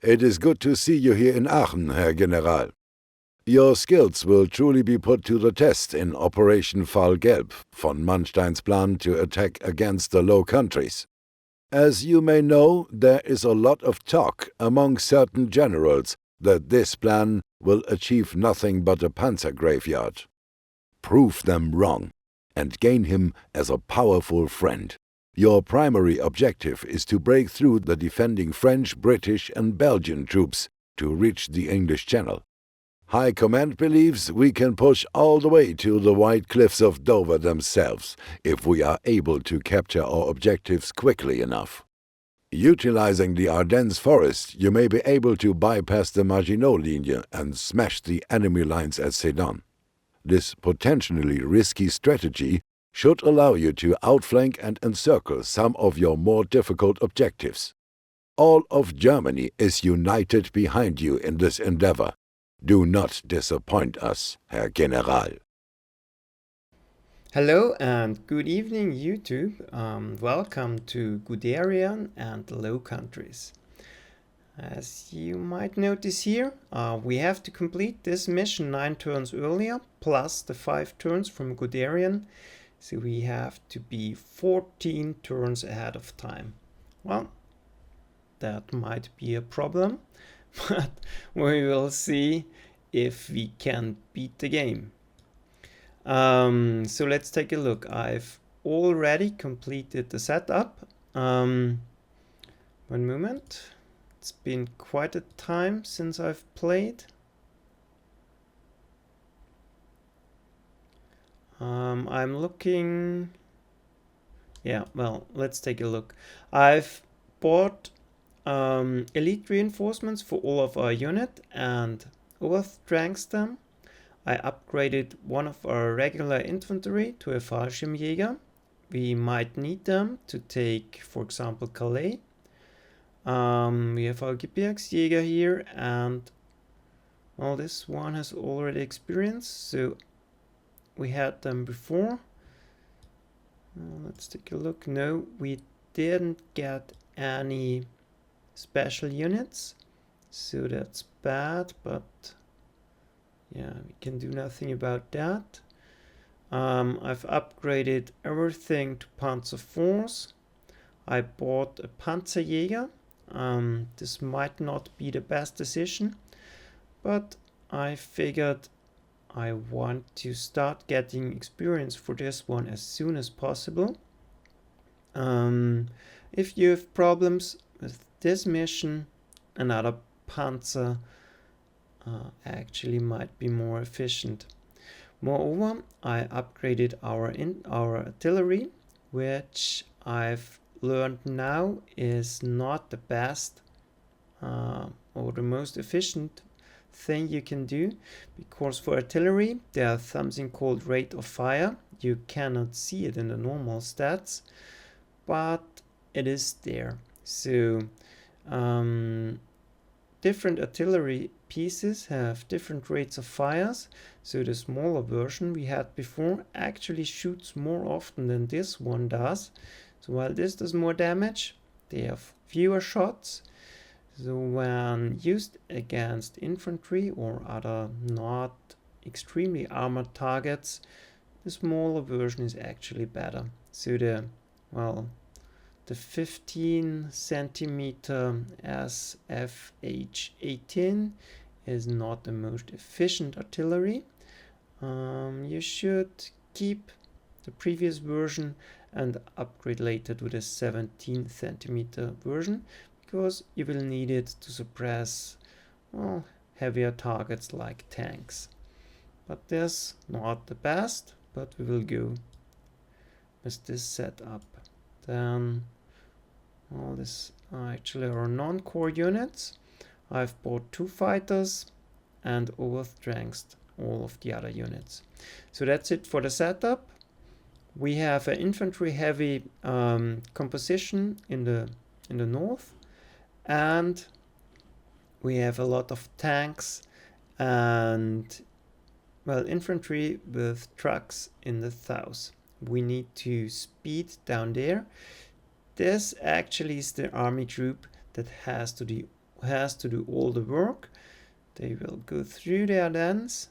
It is good to see you here in Aachen, Herr General. Your skills will truly be put to the test in Operation Fall Gelb, von Manstein's plan to attack against the Low Countries. As you may know, there is a lot of talk among certain generals that this plan will achieve nothing but a panzer graveyard. Prove them wrong, and gain him as a powerful friend. Your primary objective is to break through the defending French, British and Belgian troops to reach the English Channel. High Command believes we can push all the way to the White Cliffs of Dover themselves if we are able to capture our objectives quickly enough. Utilizing the Ardennes forest, you may be able to bypass the Maginot Linie and smash the enemy lines at Sedan. This potentially risky strategy should allow you to outflank and encircle some of your more difficult objectives. All of Germany is united behind you in this endeavor. Do not disappoint us, Herr General. Hello and good evening, YouTube. Welcome to Guderian and the Low Countries. As you might notice here, we have to complete this mission 9 turns earlier, plus the 5 turns from Guderian. So we have to be 14 turns ahead of time. Well, that might be a problem, but we will see if we can beat the game. So let's take a look. I've already completed the setup. One moment. It's been quite a time since I've played. I'm looking... Yeah, well, let's take a look. I've bought elite reinforcements for all of our unit and overstrengthened them. I upgraded one of our regular infantry to a Fallschirmjäger. We might need them to take, for example, Calais. We have our Gebirgsjäger here, and well, this one has already experience, so we had them before. Let's take a look. No, we didn't get any special units, so that's bad, but yeah, we can do nothing about that. I've upgraded everything to Panzer Force. I bought a Panzerjäger. This might not be the best decision, but I figured I want to start getting experience for this one as soon as possible. If you have problems with this mission, another Panzer actually might be more efficient. Moreover, I upgraded our artillery, which I've learned now is not the best or the most efficient thing you can do, because for artillery there's something called rate of fire. You cannot see it in the normal stats, but it is there. So different artillery pieces have different rates of fires. So the smaller version we had before actually shoots more often than this one does. So while this does more damage, they have fewer shots. So when used against infantry or other not extremely armored targets, the smaller version is actually better. So the 15 centimeter SFH18 is not the most efficient artillery. You should keep the previous version and upgrade later to the 17 centimeter version, because you will need it to suppress heavier targets like tanks. But this not the best, but we will go with this setup. Then all this actually are non-core units. I've bought 2 fighters and overstrengthened all of the other units. So that's it for the setup. We have an infantry heavy composition in the north, and we have a lot of tanks and infantry with trucks in the south. We need to speed down there. This actually is the army group that has to has to do all the work. They will go through the Ardennes.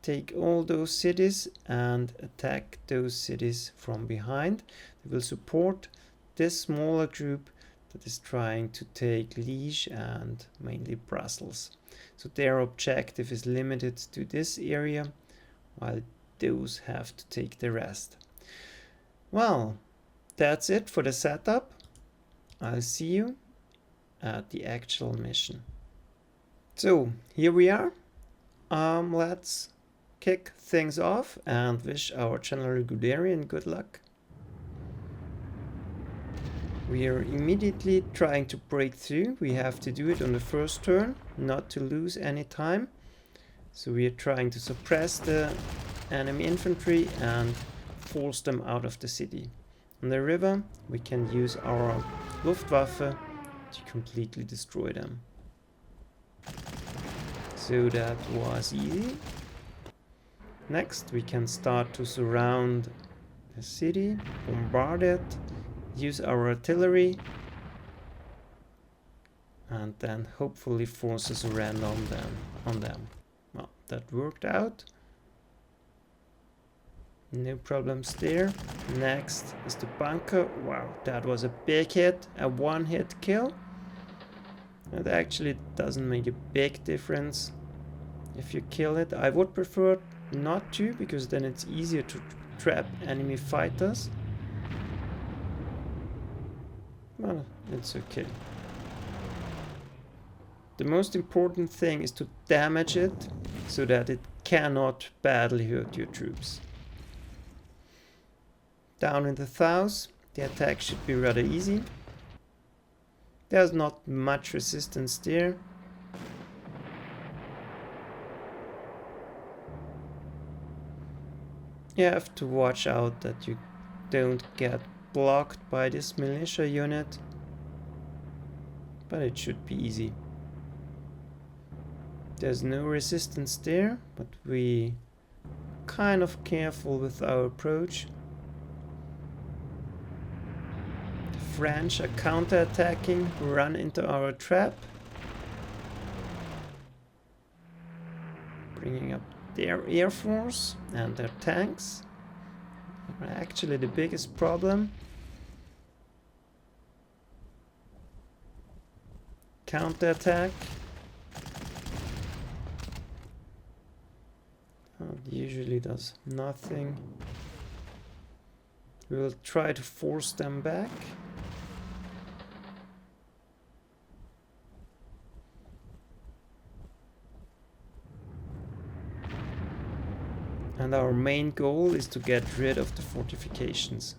Take all those cities and attack those cities from behind. They will support this smaller group that is trying to take Liège and mainly Brussels. So their objective is limited to this area, while those have to take the rest. Well, that's it for the setup. I'll see you at the actual mission. So here we are. Let's kick things off and wish our General Guderian good luck. We are immediately trying to break through. We have to do it on the first turn, not to lose any time. So we are trying to suppress the enemy infantry and force them out of the city. On the river, we can use our Luftwaffe to completely destroy them. So that was easy. Next, we can start to surround the city, bombard it, use our artillery, and then hopefully force a surrender on them. Well, that worked out. No problems there. Next is the bunker. Wow, that was a big hit, a one-hit kill. It actually doesn't make a big difference if you kill it. I would prefer not to, because then it's easier to trap enemy fighters. Well, it's okay. The most important thing is to damage it so that it cannot badly hurt your troops. Down in the south, the attack should be rather easy. There's not much resistance there. You have to watch out that you don't get blocked by this militia unit, but it should be easy. There's no resistance there, but we kind of careful with our approach. The French are counter-attacking, run into our trap, bringing up their air force and their tanks. They're actually the biggest problem. Counter-attack. It usually does nothing. We will try to force them back. And our main goal is to get rid of the fortifications.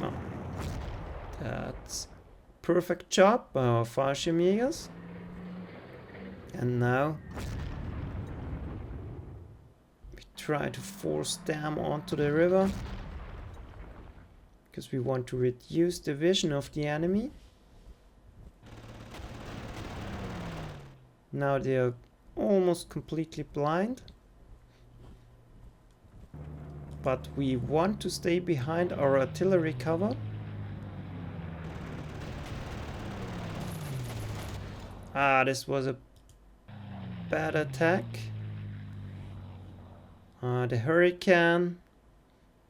Oh, that's perfect job by our Fallschirmjägers. And now we try to force them onto the river, because we want to reduce the vision of the enemy. Now they are almost completely blind, but we want to stay behind our artillery cover. This was a bad attack. The hurricane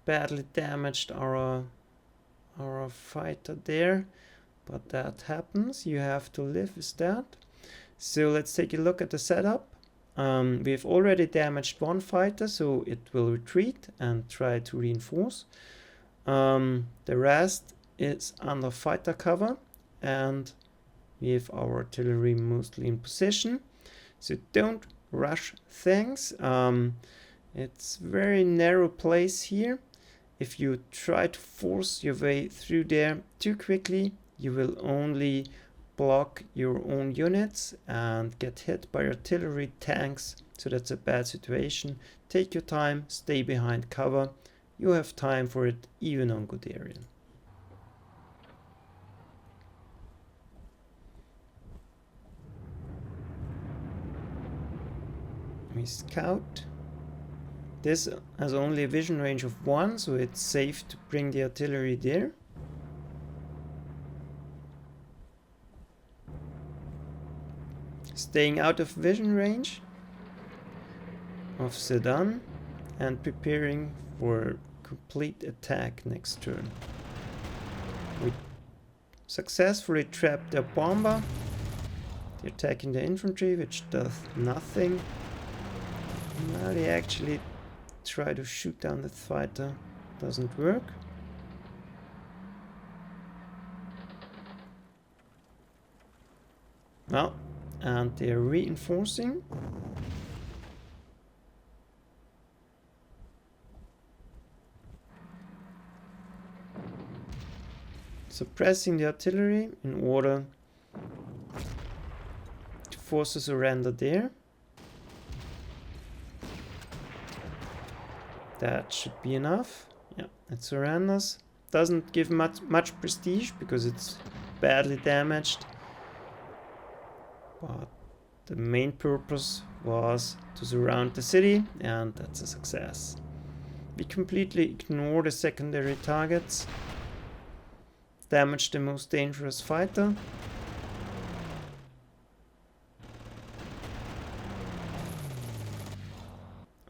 badly damaged our fighter there, but that happens. You have to live with that. So let's take a look at the setup. We've already damaged one fighter, so it will retreat and try to reinforce. The rest is under fighter cover, and we have our artillery mostly in position. So don't rush things. It's very narrow place here. If you try to force your way through there too quickly, you will only block your own units and get hit by artillery tanks. So that's a bad situation. Take your time, stay behind cover. You have time for it even on Guderian. We scout. This has only a vision range of 1, so it's safe to bring the artillery there. Staying out of vision range of Sedan and preparing for complete attack next turn. We successfully trapped their bomber. They're attacking the infantry, which does nothing. Now they actually try to shoot down the fighter. Doesn't work. Well, and they're reinforcing. Suppressing the artillery in order to force a surrender there. That should be enough. Yeah, it surrenders. Doesn't give much prestige because it's badly damaged. But the main purpose was to surround the city, and that's a success. We completely ignore the secondary targets. Damage the most dangerous fighter.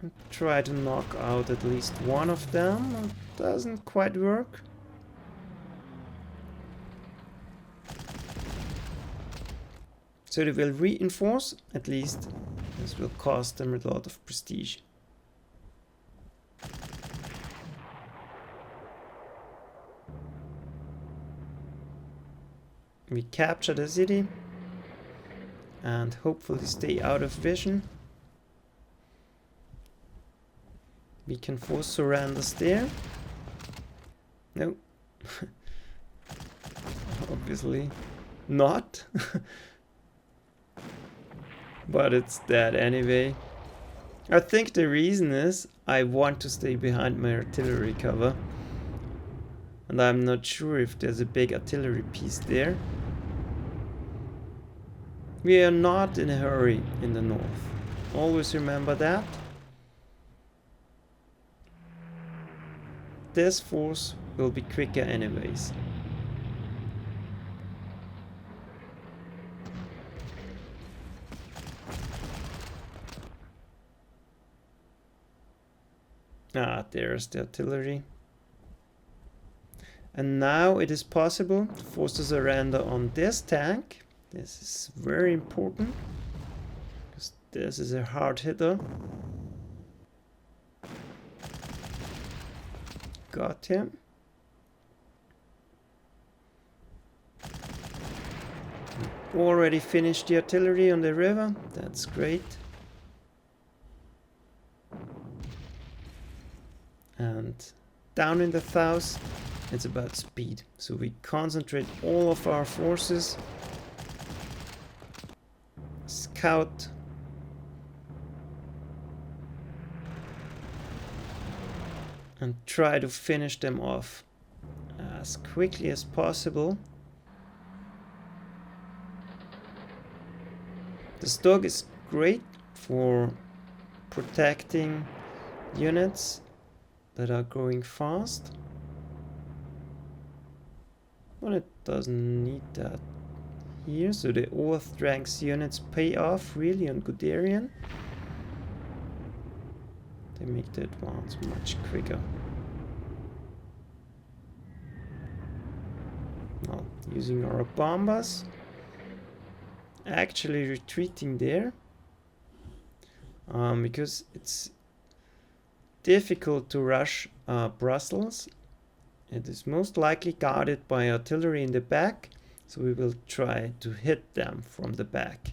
And try to knock out at least one of them. It doesn't quite work. So they will reinforce, at least this will cost them a lot of prestige. We capture the city and hopefully stay out of vision. We can force surrenders there. No. Obviously not. But it's dead anyway. I think the reason is I want to stay behind my artillery cover. And I'm not sure if there's a big artillery piece there. We are not in a hurry in the north. Always remember that. This force will be quicker anyways. Ah, there's the artillery. And now it is possible to force the surrender on this tank. This is very important, because this is a hard hitter. Got him. Already finished the artillery on the river. That's great. And down in the south, it's about speed. So we concentrate all of our forces. Scout. And try to finish them off as quickly as possible. The Stog is great for protecting units that are going fast. Well, it doesn't need that here, so the overstrength units pay off really on Guderian. They make the advance much quicker. Now, using our bombers, actually retreating there, because it's difficult to rush Brussels. It is most likely guarded by artillery in the back, so we will try to hit them from the back.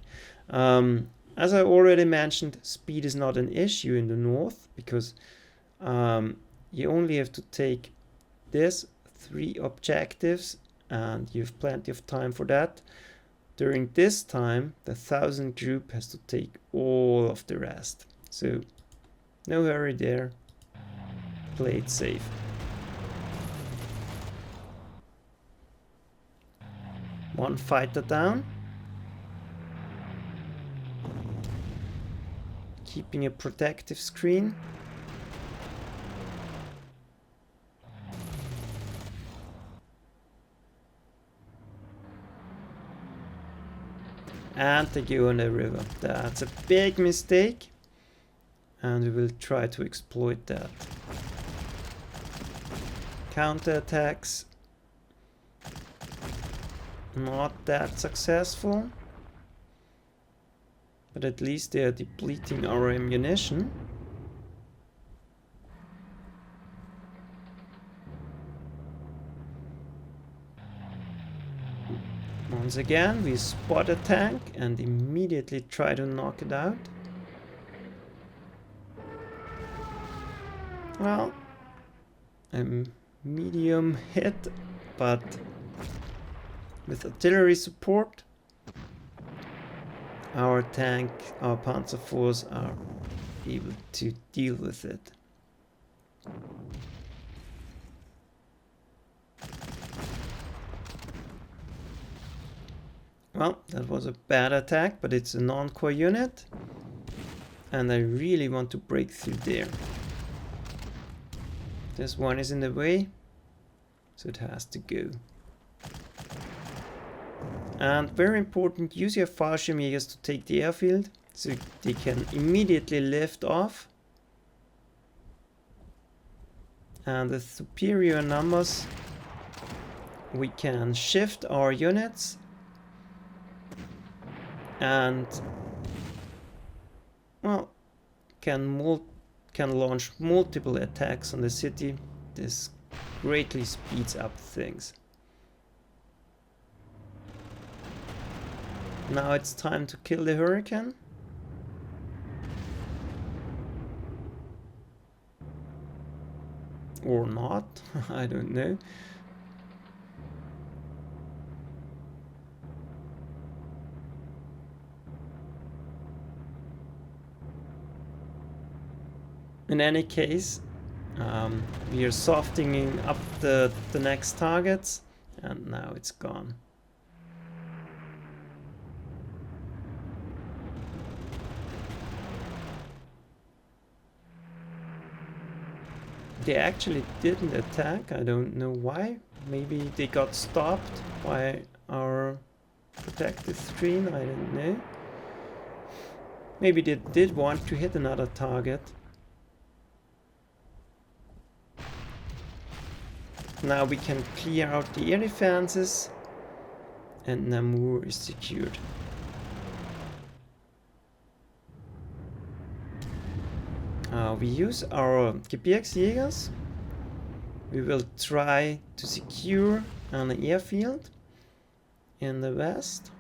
As I already mentioned, speed is not an issue in the north, because you only have to take this 3 objectives, and you have plenty of time for that. During this time, the 1000 group has to take all of the rest. So, no hurry there. Play it safe. One fighter down. Keeping a protective screen. and they go on the river. That's a big mistake, and we will try to exploit that. Counterattacks, not that successful, but at least they are depleting our ammunition. Once again, we spot a tank and immediately try to knock it out. Well, a medium hit, but with artillery support, our Panzer force are able to deal with it. Well, that was a bad attack, but it's a non-core unit, and I really want to break through there. This one is in the way, so it has to go. And very important, use your Fallschirmjägers to take the airfield, so they can immediately lift off. And with superior numbers, we can shift our units and, well, can launch multiple attacks on the city. This greatly speeds up things. Now it's time to kill the Hurricane. Or not, I don't know. In any case, we are softening up the next targets, and now it's gone. They actually didn't attack, I don't know why. Maybe they got stopped by our protective screen, I don't know. Maybe they did want to hit another target. Now we can clear out the air defenses, and Namur is secured. We use our Gebirgsjägers. We will try to secure an airfield in the west.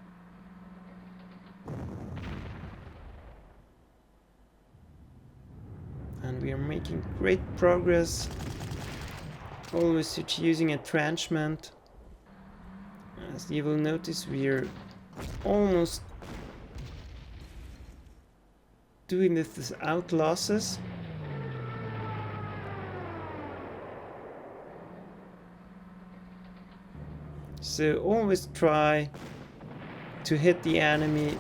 And we are making great progress. Always using entrenchment. As you will notice, we are almost doing this without losses. So always try to hit the enemy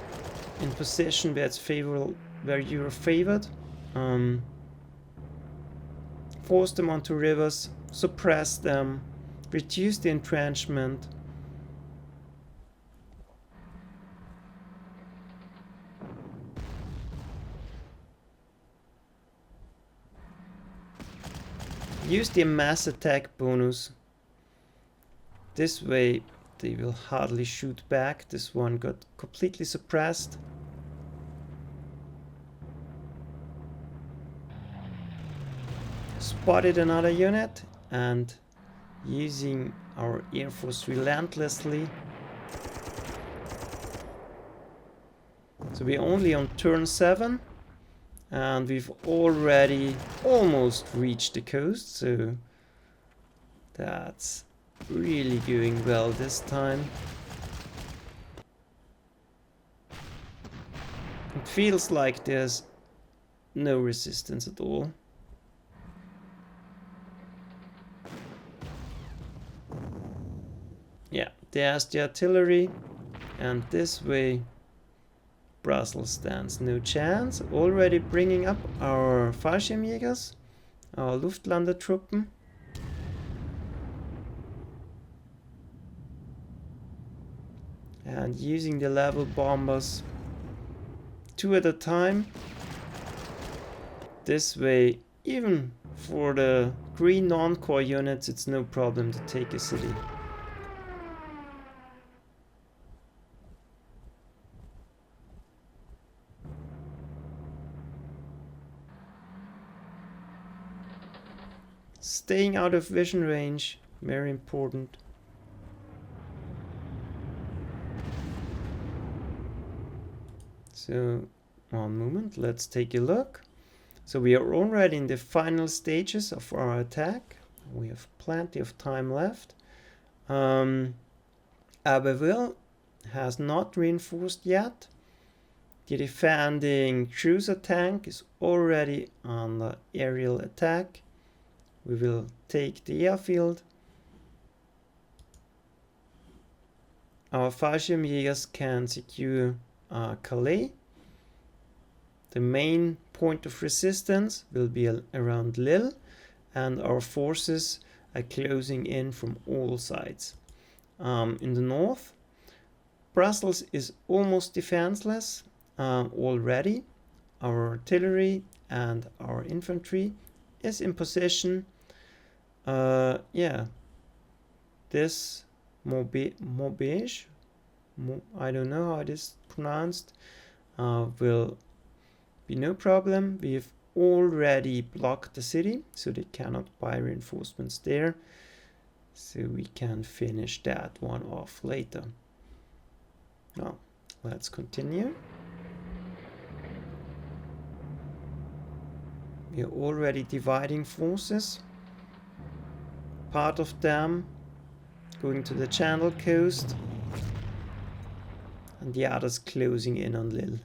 in position where it's favorable, where you are favored. Force them onto rivers, suppress them, reduce the entrenchment. Use the mass attack bonus. This way they will hardly shoot back. This one got completely suppressed. Spotted another unit, and using our Air Force relentlessly. So we're only on turn 7, and we've already almost reached the coast, so that's really going well this time. It feels like there's no resistance at all. Yeah, there's the artillery, and this way Brussels stands no chance. Already bringing up our Fallschirmjägers, our Luftlandetruppen. and using the level bombers 2 at a time. This way, even for the green non-core units, it's no problem to take a city. Staying out of vision range, very important. So, one moment, let's take a look. So we are already in the final stages of our attack. We have plenty of time left. Abbeville has not reinforced yet. The defending cruiser tank is already under aerial attack. We will take the airfield. Our Fallschirmjägers can secure Calais. The main point of resistance will be around Lille, and our forces are closing in from all sides. In the north, Brussels is almost defenseless already. Our artillery and our infantry is in position. This Maubeuge, I don't know how it is pronounced, will be no problem. We've already blocked the city, so they cannot buy reinforcements there. So we can finish that one off later. Now, let's continue. We are already dividing forces. Part of them going to the Channel coast, and the others closing in on Lille.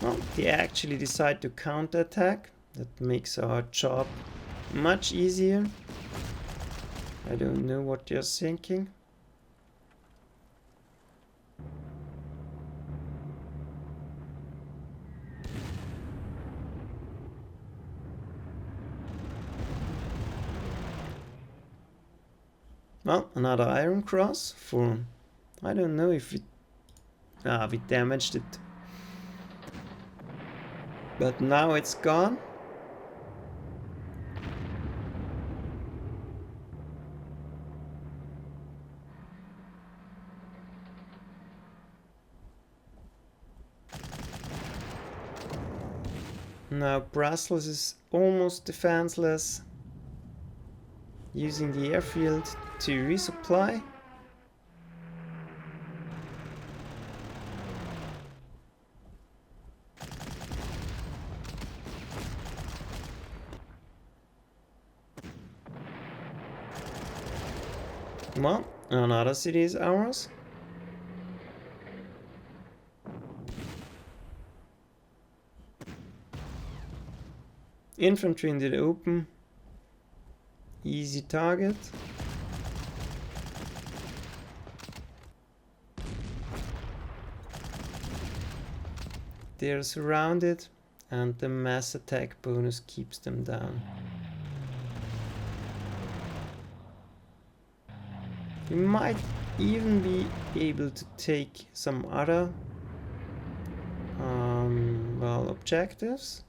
Well, they actually decide to counterattack. That makes our job much easier. I don't know what you're thinking. Well, another Iron Cross for... I don't know if we damaged it. But now it's gone. Now Brussels is almost defenseless. Using the airfield to resupply. Well, another city is ours. Infantry in the open. Easy target. They're surrounded, and the mass attack bonus keeps them down. We might even be able to take some other objectives.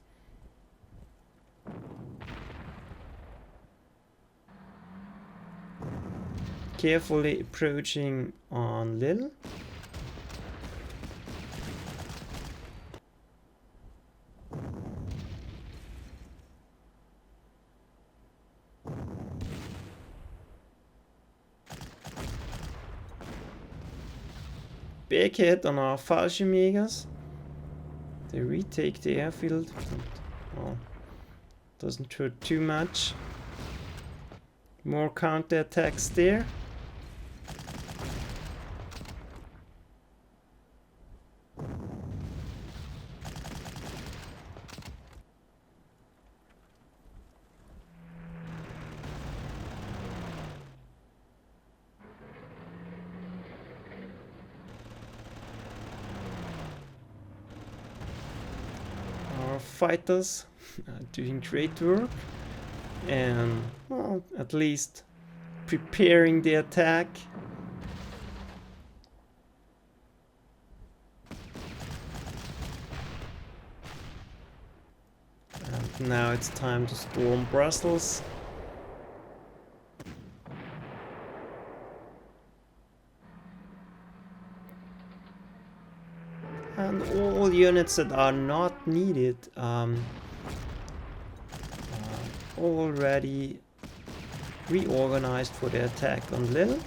Carefully approaching on Lille. Big hit on our Fallschirmjägers. They retake the airfield. Well, doesn't hurt too much. More counterattacks there. Fighters are doing great work, and well, at least preparing the attack. Now it's time to storm Brussels. And all units that are not needed are already reorganized for the attack on Lille.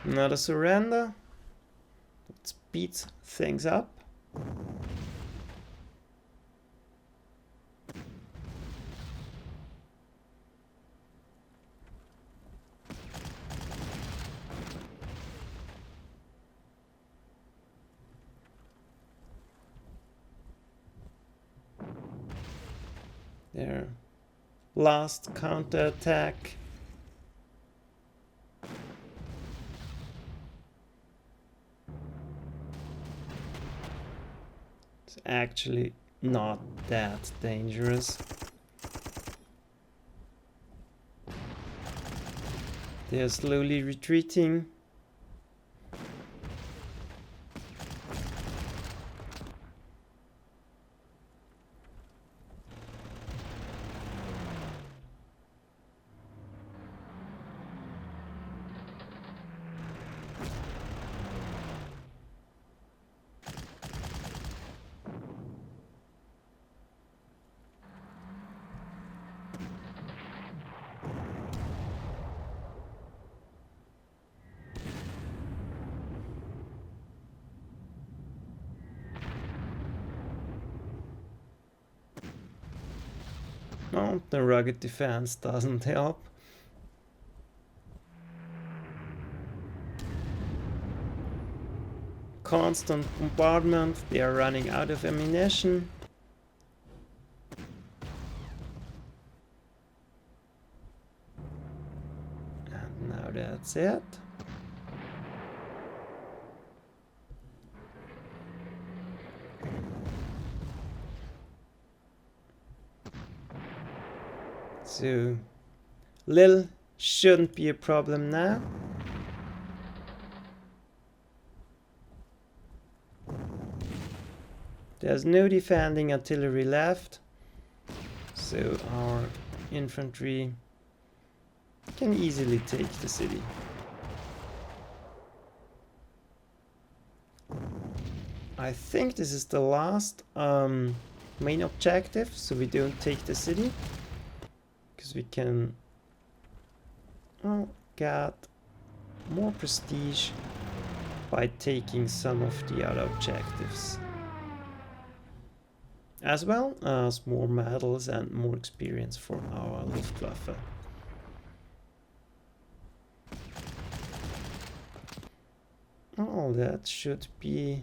Another surrender. It speeds things up. Their last counterattack. It's actually not that dangerous. They are slowly retreating. No, the rugged defense doesn't help. Constant bombardment, they are running out of ammunition. And now that's it. So Lille shouldn't be a problem now. There's no defending artillery left, so our infantry can easily take the city. I think this is the last main objective, so we don't take the city, because we can get more prestige by taking some of the other objectives, as well as more medals and more experience for our Luftwaffe. Oh, that should be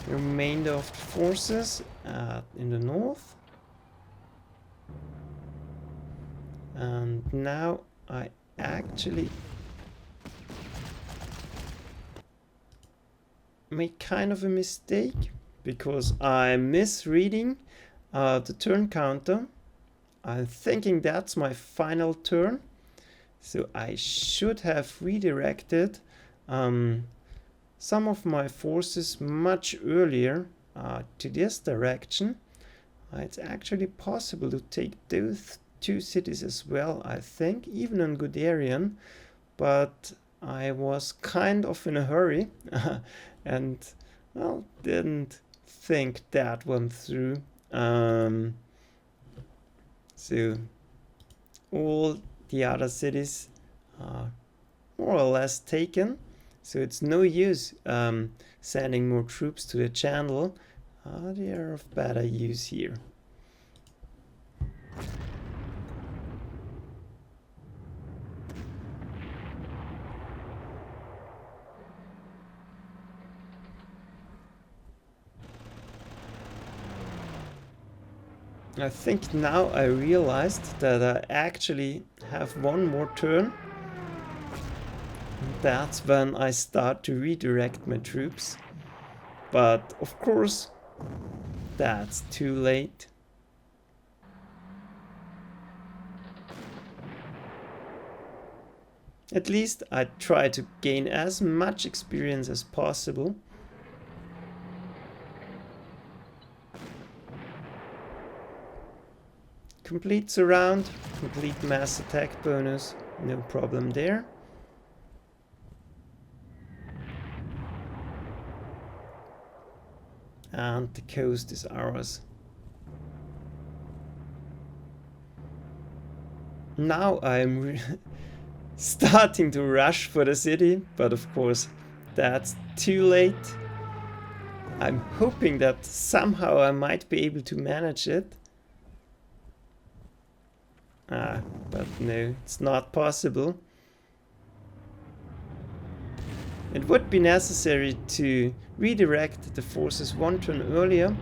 the remainder of the forces in the north. And now I actually made kind of a mistake, because I'm misreading the turn counter. I'm thinking that's my final turn, so I should have redirected some of my forces much earlier to this direction. It's actually possible to take those two cities as well, I think, even on Guderian, but I was kind of in a hurry and, well, didn't think that one through. So all the other cities are more or less taken, so it's no use sending more troops to the channel. They are of better use here. I think now I realized that I actually have one more turn. That's when I start to redirect my troops. But of course, that's too late. At least I try to gain as much experience as possible. Complete surround, complete mass attack bonus, no problem there. And the coast is ours. Now I'm starting to rush for the city, but of course that's too late. I'm hoping that somehow I might be able to manage it. But no, it's not possible. It would be necessary to redirect the forces one turn earlier,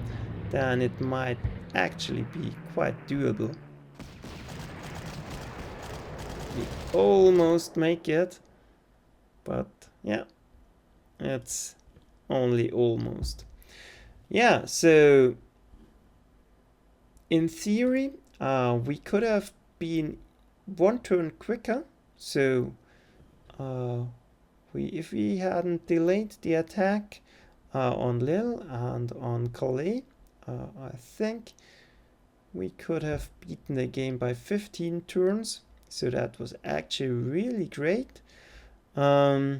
then it might actually be quite doable. We almost make it, but yeah, it's only almost. Yeah, so in theory, we could have been one turn quicker. So if we hadn't delayed the attack on Lille and on Calais, I think we could have beaten the game by 15 turns. So that was actually really great. I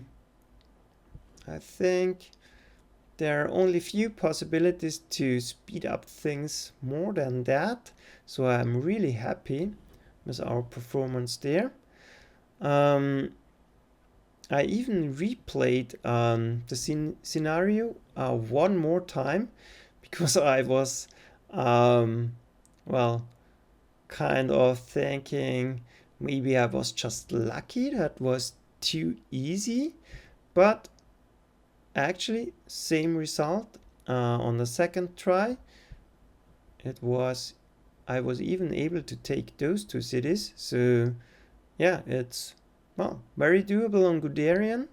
think there are only few possibilities to speed up things more than that. So I'm really happy with our performance there. I even replayed the scenario one more time because I was, well, kind of thinking maybe I was just lucky, that was too easy, but actually same result on the second try. I was even able to take those two cities, so yeah, it's, well, very doable on Guderian.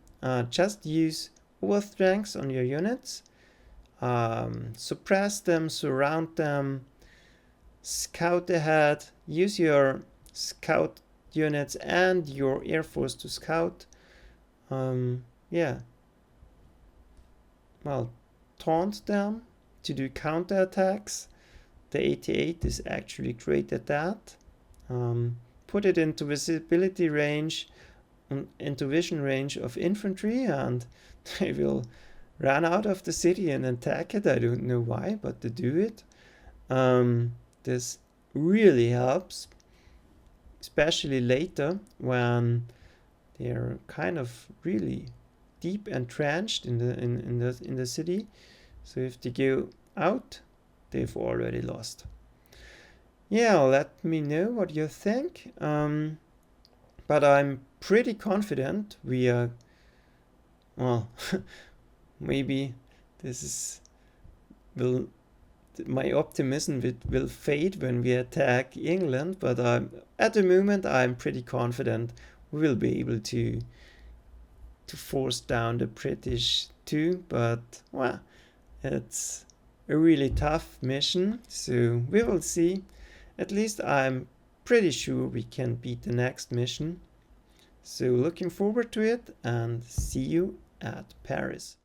Just use overstrengths on your units, suppress them, surround them, scout ahead, use your scout units and your air force to scout. Yeah, well, taunt them to do counterattacks. The 88 is actually great at that. Put it into visibility range, into vision range of infantry, and they will run out of the city and attack it. I don't know why, but they do it. This really helps, especially later when they're kind of really deep entrenched in the city. So if they go out, they've already lost. Yeah, let me know what you think. But I'm pretty confident we are, well, maybe my optimism will fade when we attack England, but at the moment I'm pretty confident we will be able to force down the British too, but well, it's a really tough mission, so we will see. At least I'm pretty sure we can beat the next mission. So looking forward to it, and see you at Paris.